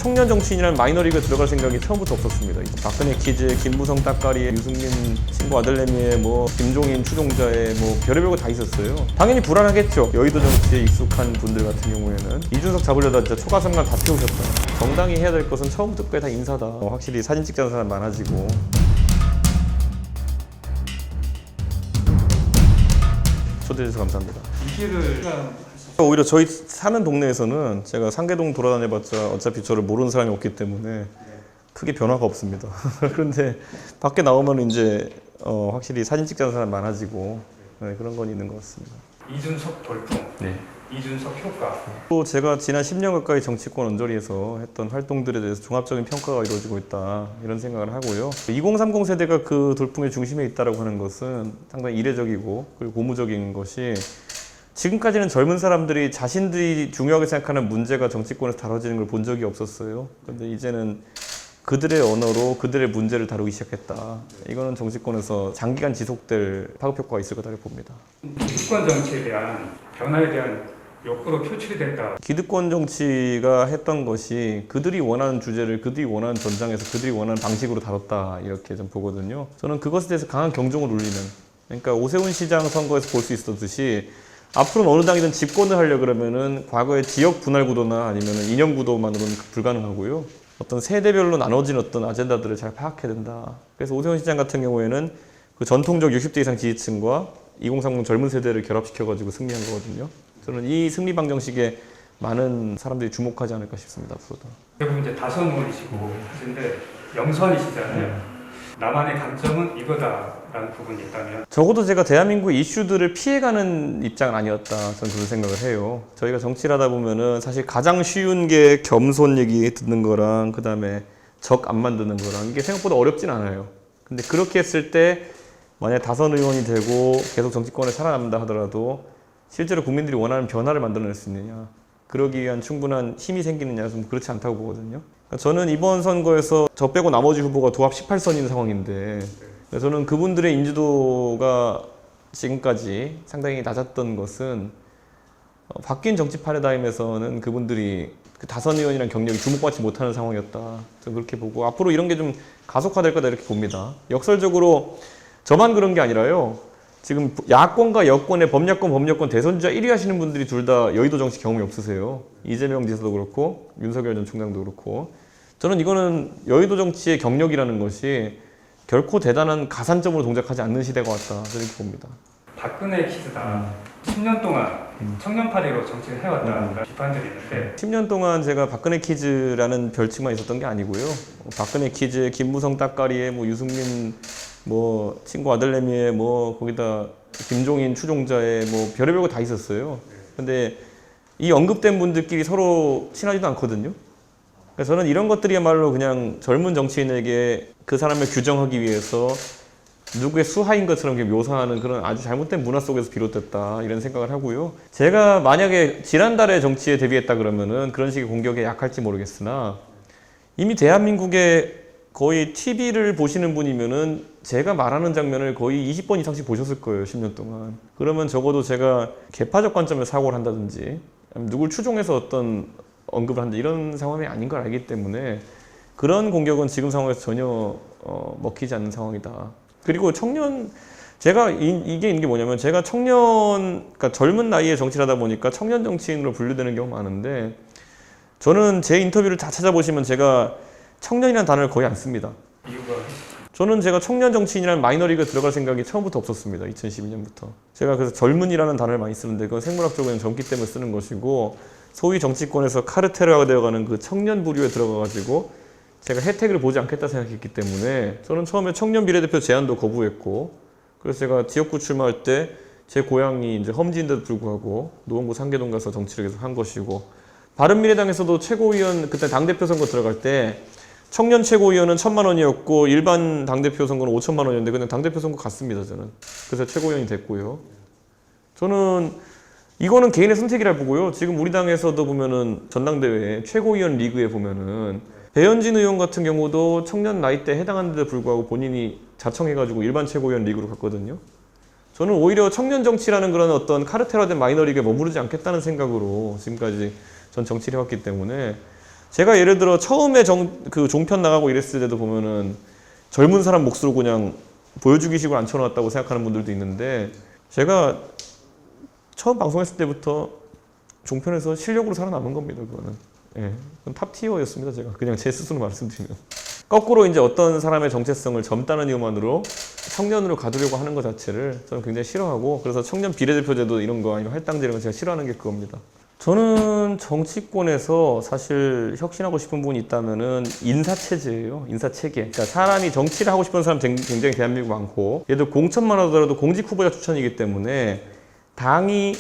청년 정치인이라는 마이너리그에 들어갈 생각이 처음부터 없었습니다. 박근혜 키즈, 김무성 따까리의, 유승민 친구 아들내미의, 김종인 추종자의 별의별 거 다 있었어요. 당연히 불안하겠죠. 여의도 정치에 익숙한 분들 같은 경우에는 이준석 잡으려다 진짜 초가상관 다 태우셨다. 정당이 해야 될 것은 처음부터 끝까지 다 인사다. 확실히 사진 찍자는 사람 많아지고. 초대해주셔서 감사합니다. 오히려 저희 사는 동네에서는 제가 상계동 돌아다녀봤자 어차피 저를 모르는 사람이 없기 때문에 크게 변화가 없습니다. 그런데 밖에 나오면 이제 확실히 사진 찍자는 사람 많아지고 그런 건 있는 것 같습니다. 이준석 돌풍, 이준석 효과. 또 제가 지난 10년 가까이 정치권 언저리에서 했던 활동들에 대해서 종합적인 평가가 이루어지고 있다 이런 생각을 하고요. 2030 세대가 그 돌풍의 중심에 있다고 하는 것은 상당히 이례적이고 그리고 고무적인 것이 지금까지는 젊은 사람들이 자신들이 중요하게 생각하는 문제가 정치권에서 다뤄지는 걸 본 적이 없었어요. 그런데 이제는 그들의 언어로 그들의 문제를 다루기 시작했다. 이거는 정치권에서 장기간 지속될 파급 효과가 있을 거다 봅니다. 기득권 정치에 대한 변화에 대한 욕구로 표출이 됐다. 기득권 정치가 했던 것이 그들이 원하는 주제를 그들이 원하는 전장에서 그들이 원하는 방식으로 다뤘다 이렇게 좀 보거든요. 저는 그것에 대해서 강한 경종을 울리는, 그러니까 오세훈 시장 선거에서 볼 수 있었듯이 앞으로는 어느 당이든 집권을 하려 그러면은 과거의 지역 분할 구도나 아니면은 이념 구도만으로는 불가능하고요. 어떤 세대별로 나눠진 어떤 아젠다들을 잘 파악해야 된다. 그래서 오세훈 시장 같은 경우에는 그 전통적 60대 이상 지지층과 2030 젊은 세대를 결합시켜가지고 승리한 거거든요. 저는 이 승리 방정식에 많은 사람들이 주목하지 않을까 싶습니다. 앞으로도. 대부분 이제 다선 의원이시고 하신데 영선이시잖아요. 나만의 감정은 이거다라는 부분이 있다면 적어도 제가 대한민국 이슈들을 피해가는 입장은 아니었다. 저는 그런 생각을 해요. 저희가 정치를 하다 보면은 사실 가장 쉬운 게 겸손 얘기 듣는 거랑 그 다음에 적 안 만드는 거랑 이게 생각보다 어렵진 않아요. 근데 그렇게 했을 때 만약에 다선 의원이 되고 계속 정치권에 살아남는다 하더라도 실제로 국민들이 원하는 변화를 만들어낼 수 있느냐, 그러기 위한 충분한 힘이 생기느냐, 좀 그렇지 않다고 보거든요. 그러니까 저는 이번 선거에서 저 빼고 나머지 후보가 도합 18선인 상황인데 저는 그분들의 인지도가 지금까지 상당히 낮았던 것은 바뀐 정치 패러다임에서는 그분들이 그 다선 의원이란 경력이 주목받지 못하는 상황이었다. 저는 그렇게 보고 앞으로 이런 게 좀 가속화될 거다 이렇게 봅니다. 역설적으로 저만 그런 게 아니라요. 지금 야권과 여권의 범야권 대선주자 1위 하시는 분들이 둘 다 여의도 정치 경험이 없으세요. 이재명 지사도 그렇고 윤석열 전 총장도 그렇고. 저는 이거는 여의도 정치의 경력이라는 것이 결코 대단한 가산점으로 동작하지 않는 시대가 왔다. 저는 이렇게 봅니다. 박근혜 키즈다. 10년 동안 청년파리로 정치를 해왔다는 비판들이 있는데 10년 동안 제가 박근혜 키즈라는 별칭만 있었던 게 아니고요. 박근혜 키즈, 김무성 따까리의 유승민 친구 아들내미의 거기다 김종인 추종자의 별의별 거 다 있었어요. 근데 이 언급된 분들끼리 서로 친하지도 않거든요. 그래서 저는 이런 것들이야말로 그냥 젊은 정치인에게 그 사람을 규정하기 위해서 누구의 수하인 것처럼 묘사하는 그런 아주 잘못된 문화 속에서 비롯됐다 이런 생각을 하고요. 제가 만약에 지난달에 정치에 데뷔했다 그러면은 그런 식의 공격에 약할지 모르겠으나 이미 대한민국의 거의 TV를 보시는 분이면은 제가 말하는 장면을 거의 20번 이상씩 보셨을 거예요. 10년 동안. 그러면 적어도 제가 개파적 관점에서 사고를 한다든지 누굴 추종해서 어떤 언급을 한다 이런 상황이 아닌 걸 알기 때문에 그런 공격은 지금 상황에서 전혀 먹히지 않는 상황이다. 그리고 제가 이게 있는 게 뭐냐면 제가 그러니까 젊은 나이에 정치를 하다 보니까 청년 정치인으로 분류되는 경우가 많은데 저는 제 인터뷰를 다 찾아보시면 제가 청년이라는 단어를 거의 안 씁니다. 이유가 저는 제가 청년 정치인이라는 마이너리그에 들어갈 생각이 처음부터 없었습니다. 2012년부터. 제가 그래서 젊은이라는 단어를 많이 쓰는데 그건 생물학적으로 젊기 때문에 쓰는 것이고 소위 정치권에서 카르텔화가 되어가는 그 청년 부류에 들어가가지고 제가 혜택을 보지 않겠다 생각했기 때문에 저는 처음에 청년 비례대표 제안도 거부했고 그래서 제가 지역구 출마할 때 제 고향이 이제 험지인데도 불구하고 노원구 상계동 가서 정치를 계속 한 것이고 바른미래당에서도 최고위원 그때 당대표 선거 들어갈 때 청년 최고위원은 1,000만 원이었고 일반 당대표 선거는 5천만 원이었는데 그냥 당대표 선거 갔습니다. 저는. 그래서 최고위원이 됐고요. 저는 이거는 개인의 선택이라 보고요. 지금 우리 당에서도 보면은 전당대회 최고위원 리그에 보면은 배현진 의원 같은 경우도 청년 나이대에 해당하는데도 불구하고 본인이 자청해가지고 일반 최고위원 리그로 갔거든요. 저는 오히려 청년 정치라는 그런 어떤 카르텔화된 마이너리그에 머무르지 않겠다는 생각으로 지금까지 전 정치를 해왔기 때문에 제가 예를 들어 처음에 그 종편 나가고 이랬을 때도 보면은 젊은 사람 몫으로 그냥 보여주기식으로 앉혀놨다고 생각하는 분들도 있는데 제가 처음 방송했을 때부터 종편에서 실력으로 살아남은 겁니다. 그거는. 예, 탑티어였습니다. 제가 그냥 제 스스로 말씀드리면. 거꾸로 이제 어떤 사람의 정체성을 젊다는 이유만으로 청년으로 가두려고 하는 것 자체를 저는 굉장히 싫어하고, 그래서 청년 비례대표제도 이런 거 아니면 할당제 이런 거 제가 싫어하는 게 그겁니다. 저는 정치권에서 사실 혁신하고 싶은 부분이 있다면은 인사체제예요. 인사체계. 그러니까 사람이 정치를 하고 싶은 사람 굉장히 대한민국 많고, 예를 들어 공천만 하더라도 공직 후보자 추천이기 때문에 당이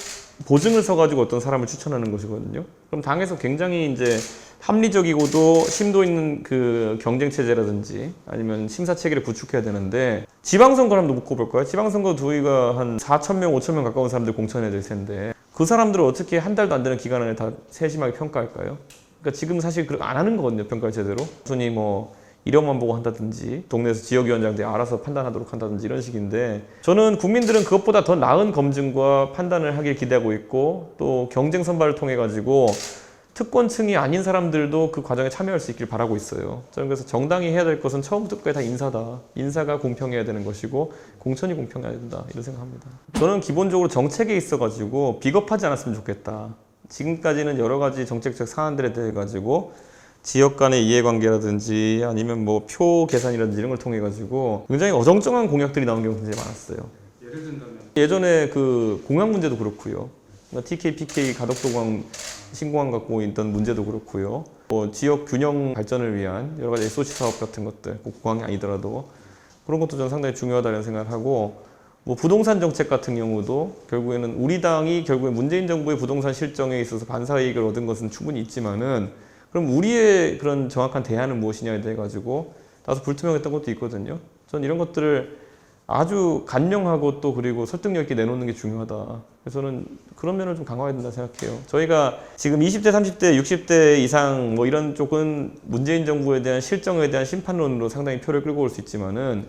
보증을 서가지고 어떤 사람을 추천하는 것이거든요. 그럼 당에서 굉장히 이제 합리적이고도 심도 있는 그 경쟁 체제라든지 아니면 심사 체계를 구축해야 되는데, 지방선거를 한번 놓고 볼까요? 지방선거 저희가 한 4,000명, 5,000명 가까운 사람들 공천해야 될 텐데 그 사람들을 어떻게 한 달도 안 되는 기간 안에 다 세심하게 평가할까요? 그러니까 지금 사실 안 하는 거거든요, 평가를 제대로. 순위 뭐 이력만 보고 한다든지 동네에서 지역위원장들이 알아서 판단하도록 한다든지 이런 식인데, 저는 국민들은 그것보다 더 나은 검증과 판단을 하길 기대하고 있고, 또 경쟁 선발을 통해 가지고 특권층이 아닌 사람들도 그 과정에 참여할 수 있길 바라고 있어요. 저는 그래서 정당이 해야 될 것은 처음부터 끝까지 다 인사다. 인사가 공평해야 되는 것이고 공천이 공평해야 된다. 이런 생각합니다. 저는 기본적으로 정책에 있어가지고 비겁하지 않았으면 좋겠다. 지금까지는 여러 가지 정책적 사안들에 대해 가지고 지역 간의 이해관계라든지 아니면 뭐 표 계산이라든지 이런 걸 통해 가지고 굉장히 어정쩡한 공약들이 나온 경우가 굉장히 많았어요. 예를 든다면 예전에 그 공약 문제도 그렇고요. TK, PK 가덕도공 신공항 갖고 있던 문제도 그렇고요. 뭐 지역 균형 발전을 위한 여러 가지 SOC 사업 같은 것들, 꼭 공항이 아니더라도 그런 것도 저는 상당히 중요하다는 생각을 하고, 뭐 부동산 정책 같은 경우도 결국에는 우리 당이 결국에 문재인 정부의 부동산 실정에 있어서 반사이익을 얻은 것은 충분히 있지만은, 그럼 우리의 그런 정확한 대안은 무엇이냐에 대해 가지고 다소 불투명했던 것도 있거든요. 저는 이런 것들을 아주 간명하고 또 그리고 설득력 있게 내놓는 게 중요하다. 그래서 저는 그런 면을 좀 강화해야 된다 생각해요. 저희가 지금 20대, 30대, 60대 이상 뭐 이런 쪽은 문재인 정부에 대한 실정에 대한 심판론으로 상당히 표를 끌고 올 수 있지만은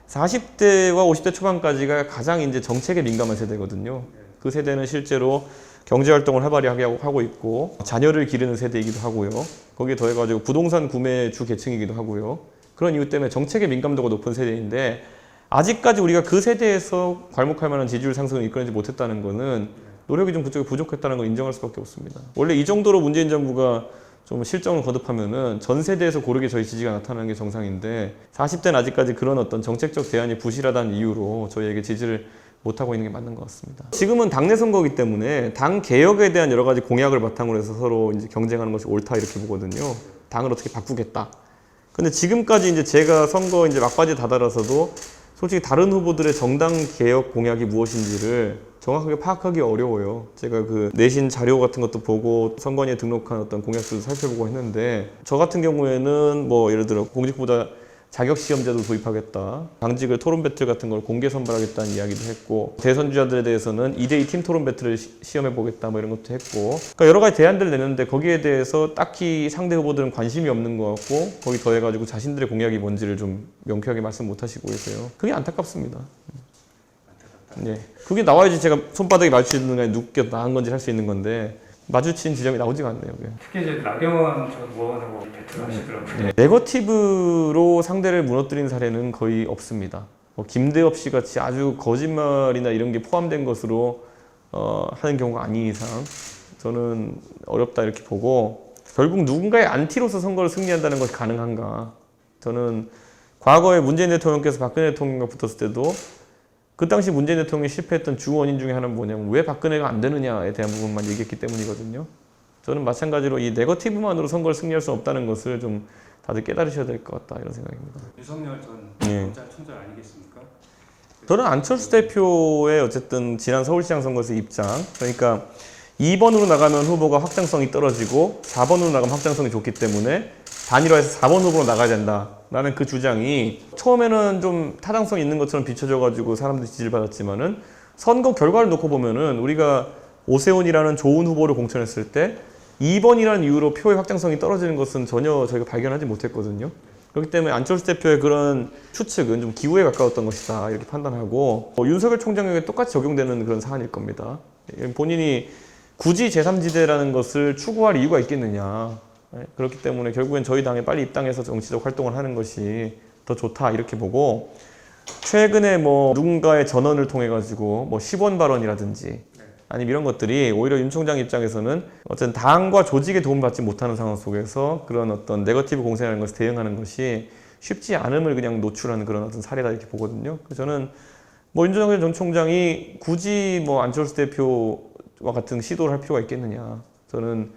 40대와 50대 초반까지가 가장 이제 정책에 민감한 세대거든요. 그 세대는 실제로 경제활동을 활발히 하고 있고 자녀를 기르는 세대이기도 하고요. 거기에 더해가지고 부동산 구매 주 계층이기도 하고요. 그런 이유 때문에 정책의 민감도가 높은 세대인데, 아직까지 우리가 그 세대에서 괄목할 만한 지지율 상승을 이끌어내지 못했다는 것은 노력이 좀 그쪽에 부족했다는 걸 인정할 수밖에 없습니다. 원래 이 정도로 문재인 정부가 좀 실정을 거듭하면은 전 세대에서 고르게 저희 지지가 나타나는 게 정상인데, 40대는 아직까지 그런 어떤 정책적 대안이 부실하다는 이유로 저희에게 지지를 못하고 있는 게 맞는 것 같습니다. 지금은 당내 선거이기 때문에 당 개혁에 대한 여러 가지 공약을 바탕으로 해서 서로 이제 경쟁하는 것이 옳다 이렇게 보거든요. 당을 어떻게 바꾸겠다. 근데 지금까지 이제 제가 선거 이제 막바지에 다다라서도 솔직히 다른 후보들의 정당 개혁 공약이 무엇인지를 정확하게 파악하기 어려워요. 제가 그 내신 자료 같은 것도 보고 선관위에 등록한 어떤 공약들도 살펴보고 했는데, 저 같은 경우에는 뭐 예를 들어 공직보다 자격시험제도 도입하겠다, 당직을 토론 배틀 같은 걸 공개 선발하겠다는 이야기도 했고, 대선 주자들에 대해서는 2대2 팀 토론 배틀을 시험해 보겠다 뭐 이런 것도 했고, 그러니까 여러 가지 대안들을 내는데 거기에 대해서 딱히 상대 후보들은 관심이 없는 것 같고, 거기 더해가지고 자신들의 공약이 뭔지를 좀 명쾌하게 말씀 못 하시고 계세요. 그게 안타깝습니다. 예, 그게 나와야지 제가 손바닥에 맞추는 게 누가 나은 건지 할 수 있는 건데 마주친 지점이 나오지가 않네요. 그게. 특히 이제 나경원 전 의원하고 배틀 하시더라고요. 네. 네거티브로 상대를 무너뜨린 사례는 거의 없습니다. 뭐 김대엽 씨 같이 아주 거짓말이나 이런 게 포함된 것으로 하는 경우가 아닌 이상 저는 어렵다 이렇게 보고, 결국 누군가의 안티로서 선거를 승리한다는 것이 가능한가? 저는 과거에 문재인 대통령께서 박근혜 대통령과 붙었을 때도 그 당시 문재인 대통령이 실패했던 주 원인 중에 하나는 뭐냐면 왜 박근혜가 안 되느냐에 대한 부분만 얘기했기 때문이거든요. 저는 마찬가지로 이 네거티브만으로 선거를 승리할 수 없다는 것을 좀 다들 깨달으셔야 될 것 같다 이런 생각입니다. 윤석열 전 검찰총장 아니겠습니까? 저는 안철수 대표의 어쨌든 지난 서울시장 선거에서 입장, 그러니까 2번으로 나가면 후보가 확장성이 떨어지고 4번으로 나가면 확장성이 좋기 때문에 단일화해서 4번 후보로 나가야 된다 라는 그 주장이 처음에는 좀 타당성 있는 것처럼 비춰져가지고 사람들이 지지를 받았지만은, 선거 결과를 놓고 보면은 우리가 오세훈이라는 좋은 후보를 공천했을 때 2번이라는 이유로 표의 확장성이 떨어지는 것은 전혀 저희가 발견하지 못했거든요. 그렇기 때문에 안철수 대표의 그런 추측은 좀 기우에 가까웠던 것이다 이렇게 판단하고, 윤석열 총장에게 똑같이 적용되는 그런 사안일 겁니다. 본인이 굳이 제3지대라는 것을 추구할 이유가 있겠느냐. 그렇기 때문에 결국엔 저희 당에 빨리 입당해서 정치적 활동을 하는 것이 더 좋다 이렇게 보고 최근에 뭐 누군가의 전언을 통해 가지고 뭐 10원 발언이라든지 아니면 이런 것들이 오히려 윤 총장 입장에서는 어쨌든 당과 조직에 도움을 받지 못하는 상황 속에서 그런 어떤 네거티브 공세라는 것을 대응하는 것이 쉽지 않음을 그냥 노출하는 그런 어떤 사례다 이렇게 보거든요. 그래서 저는 뭐 윤석열 전 총장이 굳이 뭐 안철수 대표와 같은 시도를 할 필요가 있겠느냐. 저는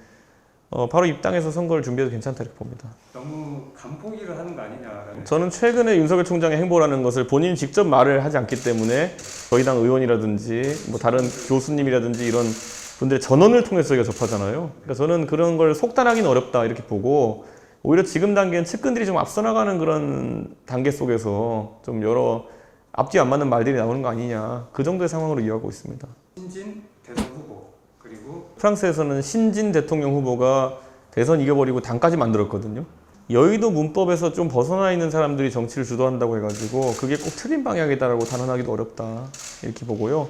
바로 입당해서 선거를 준비해도 괜찮다 이렇게 봅니다. 너무 간포기를 하는 거 아니냐라는. 저는 최근에 윤석열 총장의 행보라는 것을 본인이 직접 말을 하지 않기 때문에 저희 당 의원이라든지 뭐 다른 교수님이라든지 이런 분들의 전언을 통해서 저희가 접하잖아요. 그러니까 저는 그런 걸 속단하기는 어렵다 이렇게 보고 오히려 지금 단계는 측근들이 좀 앞서 나가는 그런 단계 속에서 좀 여러 앞뒤 안 맞는 말들이 나오는 거 아니냐 그 정도의 상황으로 이해하고 있습니다. 신진 대선 후보 그리고 프랑스에서는 신진 대통령 후보가 대선 이겨버리고 당까지 만들었거든요. 여의도 문법에서 좀 벗어나 있는 사람들이 정치를 주도한다고 해가지고 그게 꼭 틀린 방향이다라고 단언하기도 어렵다 이렇게 보고요.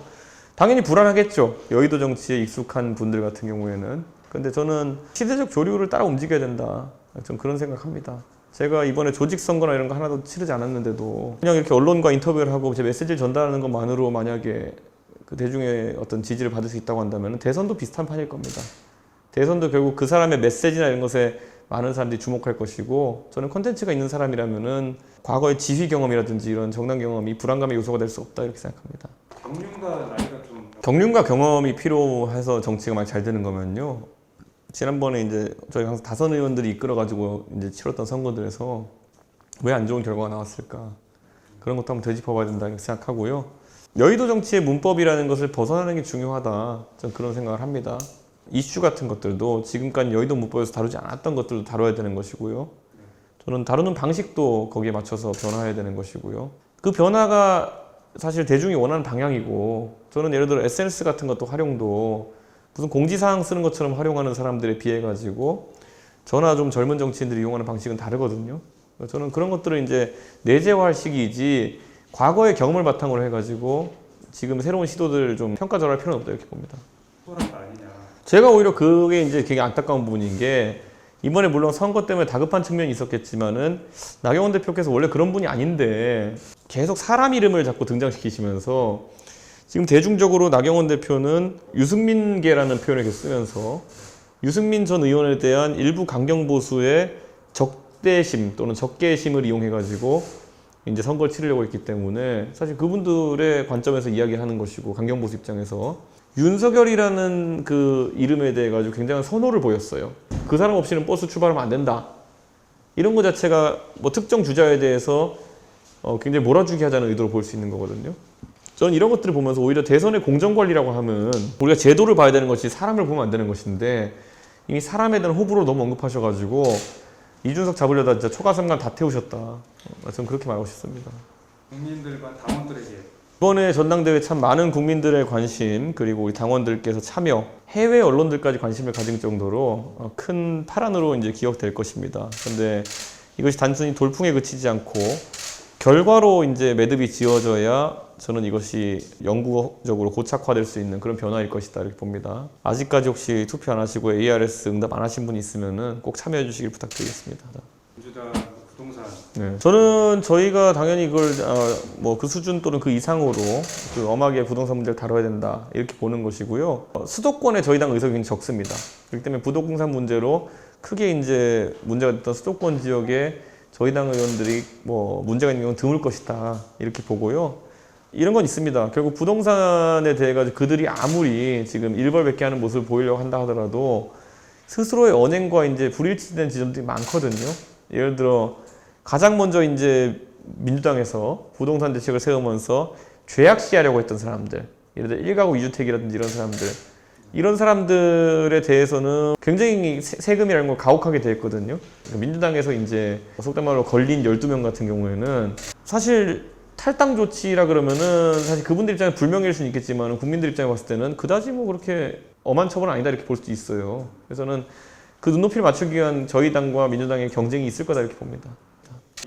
당연히 불안하겠죠. 여의도 정치에 익숙한 분들 같은 경우에는. 근데 저는 시대적 조류를 따라 움직여야 된다. 좀 그런 생각합니다. 제가 이번에 조직 선거나 이런 거 하나도 치르지 않았는데도 그냥 이렇게 언론과 인터뷰를 하고 제 메시지를 전달하는 것만으로 만약에 그 대중의 어떤 지지를 받을 수 있다고 한다면 대선도 비슷한 판일 겁니다. 대선도 결국 그 사람의 메시지나 이런 것에 많은 사람들이 주목할 것이고 저는 콘텐츠가 있는 사람이라면은 과거의 지휘 경험이라든지 이런 정당 경험이 불안감의 요소가 될 수 없다 이렇게 생각합니다. 경륜과 나이가 좀 경륜과 경험이 필요해서 정치가 많이 잘 되는 거면요. 지난번에 이제 저희 항상 다선 의원들이 이끌어가지고 이제 치렀던 선거들에서 왜 안 좋은 결과가 나왔을까 그런 것도 한번 되짚어봐야 된다 이렇게 생각하고요. 여의도 정치의 문법이라는 것을 벗어나는 게 중요하다. 저는 그런 생각을 합니다. 이슈 같은 것들도 지금까지 여의도 문법에서 다루지 않았던 것들도 다뤄야 되는 것이고요. 저는 다루는 방식도 거기에 맞춰서 변화해야 되는 것이고요. 그 변화가 사실 대중이 원하는 방향이고 저는 예를 들어 SNS 같은 것도 활용도 무슨 공지사항 쓰는 것처럼 활용하는 사람들에 비해 가지고 저나 좀 젊은 정치인들이 이용하는 방식은 다르거든요. 저는 그런 것들을 이제 내재화할 시기이지 과거의 경험을 바탕으로 해가지고 지금 새로운 시도들을 좀 평가절하할 필요는 없다 이렇게 봅니다. 소란 거 아니냐. 제가 오히려 그게 이제 되게 안타까운 부분인 게 이번에 물론 선거 때문에 다급한 측면이 있었겠지만은 나경원 대표께서 원래 그런 분이 아닌데 계속 사람 이름을 자꾸 등장시키시면서 지금 대중적으로 나경원 대표는 유승민계라는 표현을 계속 쓰면서 유승민 전 의원에 대한 일부 강경보수의 적대심 또는 적개심을 이용해가지고 이제 선거를 치르려고 했기 때문에 사실 그분들의 관점에서 이야기하는 것이고 강경보수 입장에서 윤석열이라는 그 이름에 대해 가지고 굉장한 선호를 보였어요. 그 사람 없이는 버스 출발하면 안 된다. 이런 것 자체가 뭐 특정 주자에 대해서 굉장히 몰아주기 하자는 의도로 볼 수 있는 거거든요. 저는 이런 것들을 보면서 오히려 대선의 공정관리라고 하면 우리가 제도를 봐야 되는 것이 사람을 보면 안 되는 것인데 이미 사람에 대한 호불호를 너무 언급하셔가지고 이준석 잡으려다 진짜 초가삼간 다 태우셨다. 저는 그렇게 말하고 싶습니다. 국민들과 당원들에게 이번에 전당대회 참 많은 국민들의 관심 그리고 우리 당원들께서 참여 해외 언론들까지 관심을 가진 정도로 큰 파란으로 이제 기억될 것입니다. 그런데 이것이 단순히 돌풍에 그치지 않고 결과로 이제 매듭이 지어져야 저는 이것이 영구적으로 고착화될 수 있는 그런 변화일 것이다 이렇게 봅니다. 아직까지 혹시 투표 안 하시고 ARS 응답 안 하신 분 있으면은 꼭 참여해 주시길 부탁드리겠습니다. 민주당 부동산 네. 저는 저희가 당연히 그걸 뭐 그 수준 또는 그 이상으로 그 엄하게 부동산 문제를 다뤄야 된다 이렇게 보는 것이고요. 수도권에 저희 당 의석이 굉장히 적습니다. 그렇기 때문에 부동산 문제로 크게 이제 문제가 됐던 수도권 지역에 저희 당 의원들이 뭐 문제가 있는 경우는 드물 것이다 이렇게 보고요. 이런 건 있습니다. 결국 부동산에 대해 가지고 그들이 아무리 지금 일벌백계 하는 모습을 보이려고 한다 하더라도 스스로의 언행과 이제 불일치된 지점들이 많거든요. 예를 들어 가장 먼저 이제 민주당에서 부동산 대책을 세우면서 죄악시하려고 했던 사람들, 예를 들어 1가구 2주택이라든지 이런 사람들에 대해서는 굉장히 세금이라는 걸 가혹하게 돼 있거든요. 민주당에서 이제 속된 말로 걸린 12명 같은 경우에는 사실 탈당 조치라 그러면은 사실 그분들 입장에 불명예일 수는 있겠지만 국민들 입장에 봤을 때는 그다지 뭐 그렇게 엄한 처벌은 아니다 이렇게 볼 수도 있어요. 그래서는 그 눈높이를 맞추기 위한 저희 당과 민주당의 경쟁이 있을 거다 이렇게 봅니다.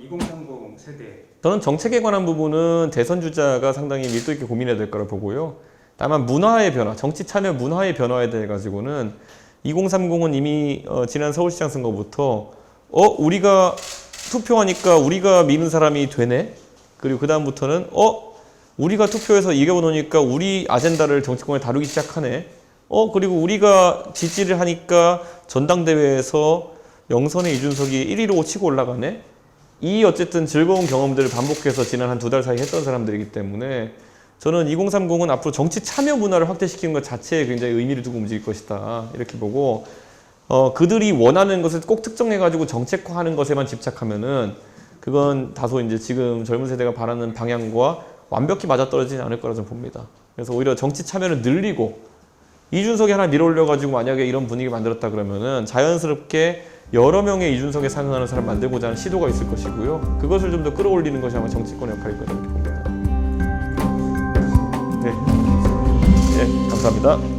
2030 세대 저는 정책에 관한 부분은 대선 주자가 상당히 밀도 있게 고민해야 될 거라 보고요. 다만 문화의 변화, 정치 참여 문화의 변화에 대해 가지고는 2030은 이미 지난 서울시장 선거부터 우리가 투표하니까 우리가 미는 사람이 되네. 그리고 그 다음부터는 우리가 투표해서 이겨놓으니까 우리 아젠다를 정치권에 다루기 시작하네. 그리고 우리가 지지를 하니까 전당대회에서 영선의 이준석이 1위로 치고 올라가네. 이 어쨌든 즐거운 경험들을 반복해서 지난 한 2달 사이 했던 사람들이기 때문에 저는 2030은 앞으로 정치 참여 문화를 확대시키는 것 자체에 굉장히 의미를 두고 움직일 것이다. 이렇게 보고 그들이 원하는 것을 꼭 특정해가지고 정책화하는 것에만 집착하면은 그건 다소 이제 지금 젊은 세대가 바라는 방향과 완벽히 맞아떨어지지 않을 거라 저는 봅니다. 그래서 오히려 정치 참여를 늘리고 이준석이 하나 밀어올려가지고 만약에 이런 분위기 만들었다 그러면은 자연스럽게 여러 명의 이준석에 상응하는 사람 만들고자 하는 시도가 있을 것이고요. 그것을 좀 더 끌어올리는 것이 아마 정치권의 역할일 거라고 봅니다. 네, 감사합니다.